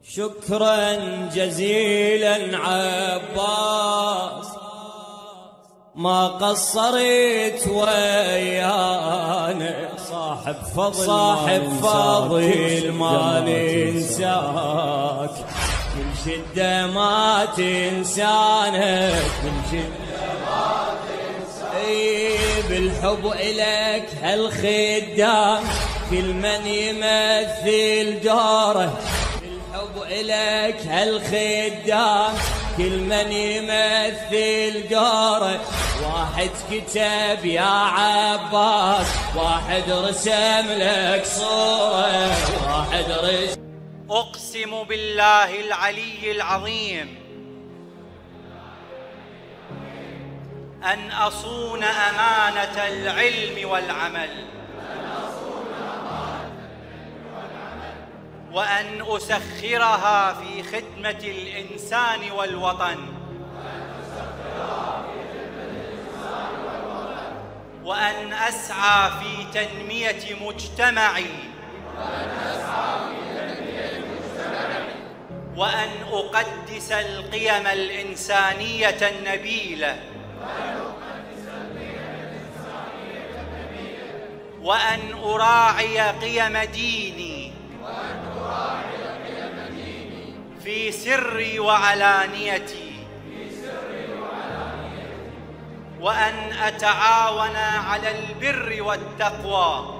شكرا جزيلا عباس، ما قصرت ويانا، صاحب فضل ما ننساك، كل شدة ما تنسانا، كل شدة ما تنساك، بالحب إلك هالخدام كل من يمثل دوره، بالحب إلك هالخدام كل من يمثل دوره، واحد كتب يا عباس، واحد رسم لك صورة، واحد رسم. أقسم بالله العلي العظيم أن أصون أمانة العلم والعمل، وأن أسخرها في خدمة الإنسان والوطن، وأن أسعى في تنمية مجتمعي، وأن أقدس القيم الإنسانية النبيلة، وأن أراعي قيم ديني في سري وعلانيتي، وأن أتعاون على البر والتقوى،